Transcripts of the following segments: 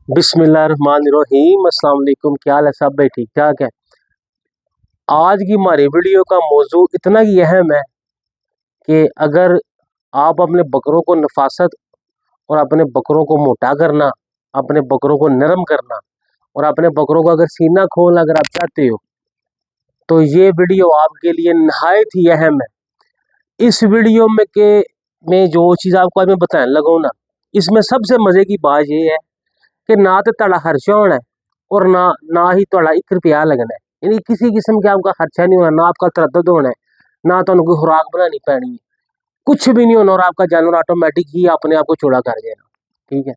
बिस्मिल्लाहिर्रहमानिर्रहीम। अस्सलाम वालेकुम। क्या हाल है? सब भाई ठीक ठाक है। आज की हमारी वीडियो का मौजू इतना ही अहम है कि अगर आप अपने बकरों को नफासत और अपने बकरों को मोटा करना, अपने बकरों को नरम करना और अपने बकरों को अगर सीना खोलना अगर आप चाहते हो तो ये वीडियो आपके लिए नहायत ही अहम है। इस वीडियो में जो चीज़ आपको आज मैं बताने लगा हूं ना, इसमें सबसे मज़े की बात ये है कि ना तो ਤੁਹਾਡਾ खर्चा होना है और ना ही ਤੁਹਾਡਾ 1 रुपया लगना है। यानी किसी किस्म का आपका खर्चा नहीं होना, ना आपका तरद्दुद होना है, ना तो कोई खुराक बनानी पैनी है, कुछ भी नहीं होना और आपका जानवर ऑटोमेटिक ही अपने आप को चौड़ा कर देना। ठीक है।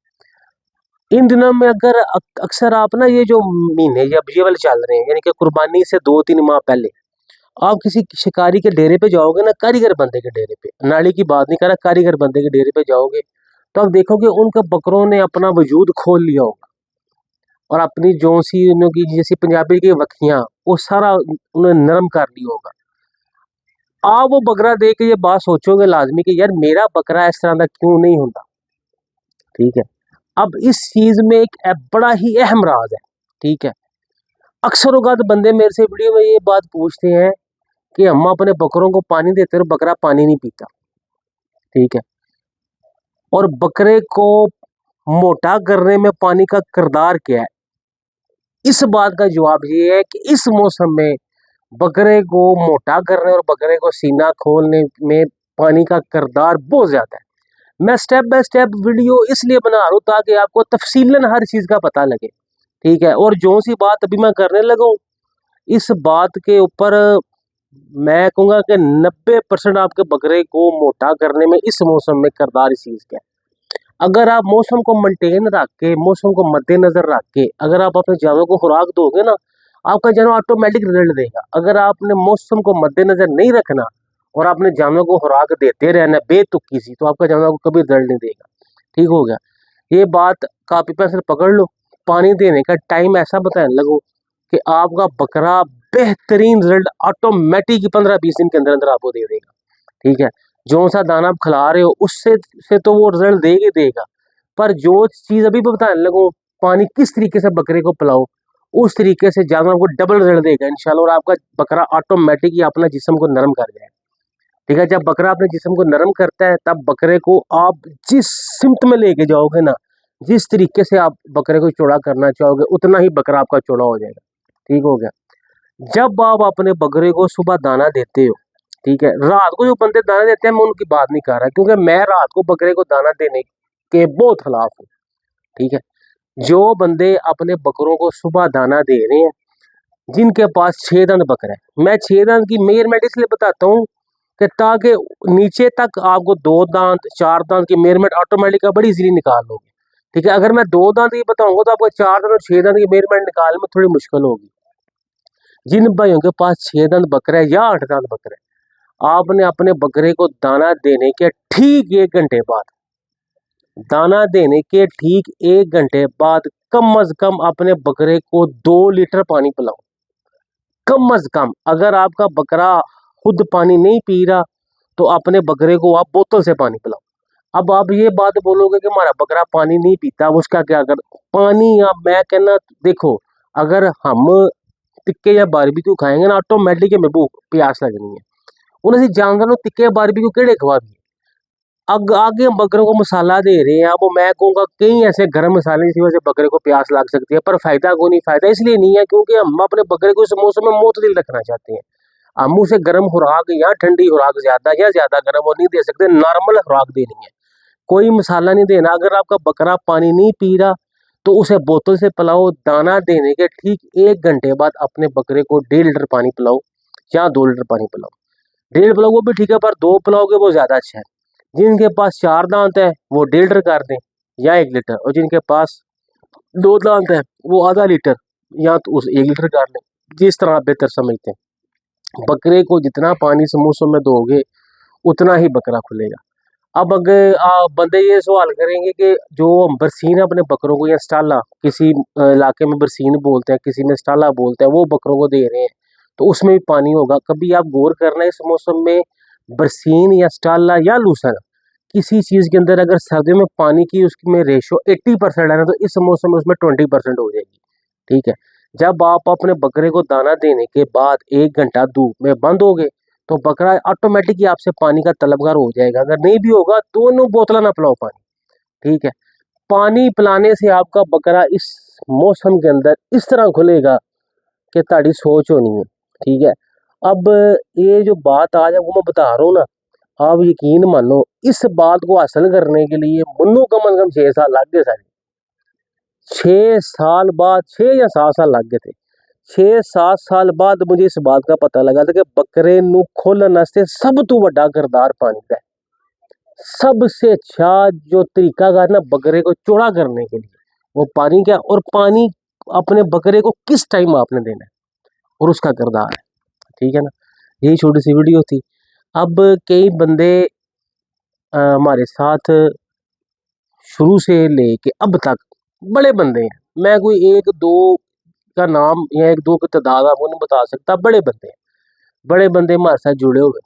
इन दिनों में अगर अक्सर आप ना ये जो महीने जब ये वाले चल रहे हैं, यानी कि कुर्बानी से 2-3 माह पहले आप किसी शिकारी के डेरे पे जाओगे ना, कारीगर बंदे के डेरे पे, नाली की बात नहीं कर रहा, कारीगर बंदे के डेरे पे जाओगे तो आप देखोगे उनके बकरों ने अपना वजूद खोल लिया होगा और अपनी जो सी उनकी जैसी पंजाबी की वखियां वो सारा उन्होंने नरम कर लिया होगा। आप वो बकरा देख के ये बात सोचोगे लाजमी कि यार मेरा बकरा इस तरह का क्यों नहीं होता। ठीक है। अब इस चीज में एक बड़ा ही अहम राज है। ठीक है। अक्सर औकात बंदे मेरे से वीडियो में ये बात पूछते हैं कि हम अपने बकरों को पानी देते हैं, बकरा पानी नहीं पीता। ठीक है। और बकरे को मोटा करने में पानी का किरदार क्या है? इस बात का जवाब ये है कि इस मौसम में बकरे को मोटा करने और बकरे को सीना खोलने में पानी का किरदार बहुत ज्यादा है। मैं स्टेप बाय स्टेप वीडियो इसलिए बना रहा हूँ ताकि आपको तफसीलन हर चीज का पता लगे। ठीक है। और जो सी बात अभी मैं करने लगा हूँ, इस बात के ऊपर मैं कहूँगा कि 90% आपके बकरे को मोटा करने में इस मौसम में किरदार इस चीज का है। अगर आप मौसम को मेंटेन रख के, मौसम को मद्देनजर रख के अगर आप अपने जानवर को खुराक दोगे ना, आपका जानवर ऑटोमेटिक रिजल्ट देगा। अगर आपने मौसम को मद्देनजर नहीं रखना और आपने जानवर को खुराक देते रहना बेतुकी सी, तो आपका जानवर को कभी रिजल्ट नहीं देगा। ठीक हो गया। ये बात कॉपी पेंसिल पकड़ लो। पानी देने का टाइम ऐसा बताने लगो कि आपका बकरा बेहतरीन रिजल्ट ऑटोमेटिक 15-20 दिन के अंदर अंदर आपको दे देगा। ठीक है। जो सा दाना आप खिला रहे हो उससे से तो वो रिजल्ट देगा ही देगा, पर जो चीज अभी मैं बताने लगूँ, पानी किस तरीके से बकरे को पिलाओ, उस तरीके से जानवर को डबल रिजल्ट देगा इंशाल्लाह। और आपका बकरा ऑटोमेटिक ही अपना जिस्म को नरम कर जाएगा। ठीक है। जब बकरा अपने जिस्म को नरम करता है तब बकरे को आप जिस सिमत में लेके जाओगे ना, जिस तरीके से आप बकरे को चौड़ा करना चाहोगे उतना ही बकरा आपका चौड़ा हो जाएगा। ठीक हो गया। जब आप अपने बकरे को सुबह दाना देते हो, ठीक है, रात को जो बंदे दाना देते हैं मैं उनकी बात नहीं कर रहा, क्योंकि मैं रात को बकरे को दाना देने के बहुत खिलाफ हूँ। ठीक है। जो बंदे अपने बकरों को सुबह दाना दे रहे हैं, जिनके पास 6 दांत बकरा है, मैं 6 दांत की मेजरमेंट इसलिए बताता हूँ कि ताकि नीचे तक आपको 2 दांत 4 दांत की मेजरमेंट ऑटोमेटिक बड़ी इजीली निकाल लोगे। ठीक है। अगर मैं 2 दांत की बताऊंगा तो आपको 4 दांत और 6 दांत की मेजरमेंट निकालने में थोड़ी मुश्किल होगी। जिन भाइयों के पास 6 दांत बकरा है या 8 दांत बकरा है, आपने अपने बकरे को दाना देने के ठीक 1 घंटे बाद, दाना देने के ठीक 1 घंटे बाद कम अज कम अपने बकरे को 2 लीटर पानी पिलाओ। कम अज कम। अगर आपका बकरा खुद पानी नहीं पी रहा तो अपने बकरे को आप बोतल से पानी पिलाओ। अब आप ये बात बोलोगे कि हमारा बकरा पानी नहीं पीता, उसका क्या कर? पानी या मैं कहना, देखो, अगर हम टिक्के या बारबेक्यू खाएंगे ना, ऑटोमेटिक हमें भूख प्यास लगनी है। उन्हें जानवर टिक्के बारबेक्यू केड़े खवा दिए। अब आगे हम बकरों को मसाला दे रहे हैं। अब मैं कहूँगा कई ऐसे गर्म मसाले जिसकी वजह से बकरे को प्यास लग सकती है, पर फायदा को नहीं। फायदा इसलिए नहीं है क्योंकि हम अपने बकरे को इस मौसम में मोतदिल रखना चाहते हैं। हम उसे गर्म खुराक या ठंडी खुराक ज्यादा या ज्यादा गर्म और नहीं दे सकते, नॉर्मल खुराक देनी है, कोई मसाला नहीं देना। अगर आपका बकरा पानी नहीं पी रहा तो उसे बोतल से पिलाओ। दाना देने के ठीक 1 घंटे बाद अपने बकरे को 1.5 लीटर पानी पिलाओ या 2 लीटर पानी पिलाओ। 1.5 पिलाओ वो भी ठीक है, पर 2 पिलाओगे वो ज्यादा अच्छा है। जिनके पास 4 दांत है वो 1.5 लीटर कर दें या 1 लीटर, और जिनके पास 2 दांत है वो आधा लीटर या तो उस 1 लीटर कर लें, जिस तरह आप बेहतर समझते हैं। बकरे को जितना पानी इस मौसम में दोगे उतना ही बकरा खुलेगा। अब अगर बंदे ये सवाल करेंगे कि जो बरसीन अपने बकरों को या स्टाला, किसी इलाके में बरसीन बोलते हैं, किसी में स्टाला बोलते हैं, वो बकरों को दे रहे हैं तो उसमें भी पानी होगा। कभी आप गौर करना इस मौसम में बरसीन या स्टाला या लूसन किसी चीज़ के अंदर अगर सर्दियों में पानी की उसमें रेशो 80% है ना, तो इस मौसम में उसमें 20% हो जाएगी। ठीक है, जब आप अपने बकरे को दाना देने के बाद 1 घंटा धूप में बंद हो गए तो बकरा ऑटोमेटिक ही आपसे पानी का तलबगार हो जाएगा। अगर नहीं भी होगा, दोनों बोतला ना पिलाओ पानी। ठीक है, पानी पिलाने से आपका बकरा इस मौसम के अंदर इस तरह खुलेगा कि ताड़ी सोच होनी है। ठीक है, अब ये जो बात आज है वो मैं बता रहा हूँ ना, आप यकीन मानो इस बात को हासिल करने के लिए मन्नू कम से कम 6 साल लग गए। सारे 6 साल बाद, 6 या 7 साल लग गए थे। 6-7 साल बाद मुझे इस बात का पता लगा था कि बकरे नू खोलन वास्ते सब तो बड़ा किरदार पानी का है। सबसे अच्छा जो तरीका है ना बकरे को चौड़ा करने के लिए, वो पानी का। और पानी अपने बकरे को किस टाइम आपने देना है और उसका किरदार है। ठीक है ना, यही छोटी सी वीडियो थी। अब कई बंदे हमारे साथ शुरू से लेके अब तक बड़े बंदे हैं, मैं कोई एक दो का नाम या एक दो की तादाद आपको नहीं बता सकता, बड़े बंदे हैं। बड़े बंदे हमारे साथ जुड़े हुए।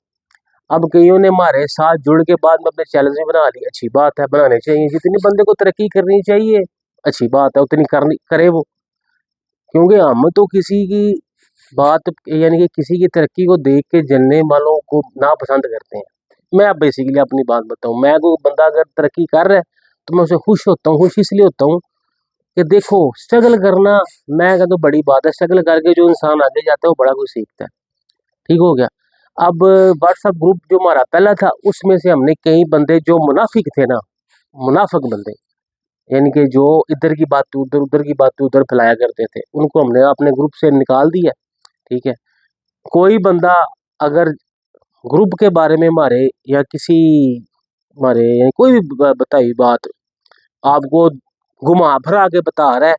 अब कईयों ने हमारे साथ जुड़ के बाद में अपने चैलेंज भी बना लिए, अच्छी बात है, बनाने चाहिए। जितनी बंदे को तरक्की करनी चाहिए अच्छी बात है, उतनी करनी करे वो। क्योंकि हम तो किसी की बात यानी कि किसी की तरक्की को देख के जलने वालों को नापसंद करते हैं। मैं अब बेसिकली अपनी बात बताऊं, मैं कोई बंदा अगर तरक्की कर रहा है तो मैं उसे खुश होता हूँ। खुश इसलिए होता हूँ कि देखो स्ट्रगल करना, मैं कहता हूँ बड़ी बात है। स्ट्रगल करके जो इंसान आगे जाता है वो बड़ा कुछ सीखता है। ठीक हो गया। अब व्हाट्सएप ग्रुप जो हमारा पहला था उसमें से हमने कई बंदे जो मुनाफिक थे ना, मुनाफिक बंदे, यानी कि जो इधर की बात उधर, उधर की बात उधर फैलाया करते थे, उनको हमने अपने ग्रुप से निकाल दिया। ठीक है, कोई बंदा अगर ग्रुप के बारे में हमारे या किसी हमारे या कोई भी बताई बात आपको घुमा फिरा के बता रहा है,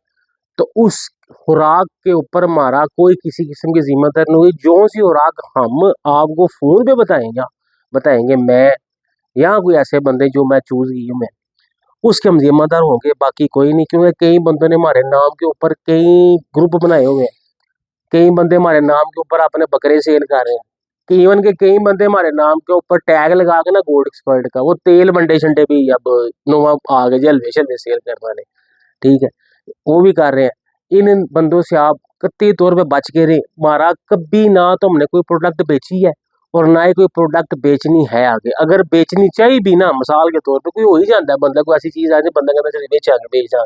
तो उस खुराक के ऊपर हमारा कोई किसी किस्म की जिम्मेदारी नहीं हुई। जो सी खुराक हम आपको फोन पे बताएंगे मैं या कोई ऐसे बंदे जो मैं चूज की हूँ, मैं उसके हम जिम्मेदार होंगे, बाकी कोई नहीं। क्योंकि कई बंदों ने हमारे नाम के ऊपर कई ग्रुप बनाए हुए हैं। कई बंदे हमारे नाम के ऊपर अपने बकरे सेल कर रहे हैं। कि इवन के कई बंदे हमारे नाम के ऊपर टैग लगा के ना गोल्ड एक्सपर्ट का वो तेल मंडे शंडे भी अब नोवा आ गए, हलवे शलवे सेल करने वाले। ठीक है, वो भी कर रहे हैं। इन बंदों से आप कतई तौर पे बच के रहे। हमारा कभी ना तो हमने कोई प्रोडक्ट बेची है और ना ही कोई प्रोडक्ट बेचनी है आगे। अगर बेचनी चाहिए भी ना, मिसाल के तौर पे कोई हो ही जाता है, बंदा को ऐसी चीज आ जाए, बंदा कहता चलिए बेच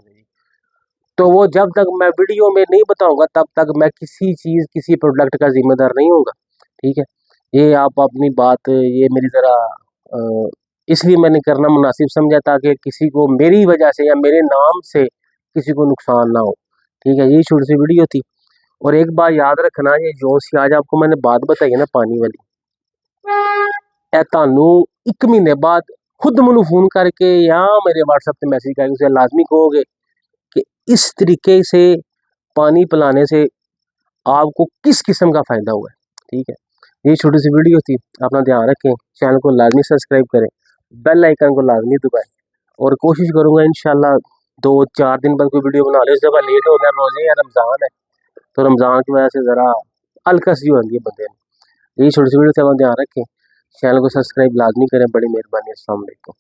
तो वो जब तक मैं वीडियो में नहीं बताऊंगा तब तक मैं किसी चीज किसी प्रोडक्ट का जिम्मेदार नहीं होगा। ठीक है, ये आप अपनी बात ये मेरी जरा इसलिए मैंने करना मुनासिब समझा ताकि किसी को मेरी वजह से या मेरे नाम से किसी को नुकसान ना हो। ठीक है, यही छोटी सी वीडियो थी। और एक बात याद रखना, ये जो सी आज आपको मैंने बात बताई है ना पानी वाली, ए तानू 1 महीने बाद खुद मैनू फोन करके या मेरे व्हाट्सएप पे मैसेज करके उसे लाजमी कहोगे कि इस तरीके से पानी पिलाने से आपको किस किस्म का फ़ायदा हुआ है। ठीक है, ये छोटी सी वीडियो थी। अपना ध्यान रखें, चैनल को लाजमी सब्सक्राइब करें, बेल आइकन को लाजमी दबाएं। और कोशिश करूँगा इंशाल्लाह 2-4 दिन बाद कोई वीडियो बना ले। इस दफ़ा लेट हो गया, रोज़े या रमज़ान है तो रमज़ान की वजह से ज़रा अलकस जी होती है बंदे में। यही छोटी सी वीडियो थी, अपना ध्यान रखें, चैनल को सब्सक्राइब लाजमी करें। बड़ी मेहरबानी। अस्सलाम वालेकुम।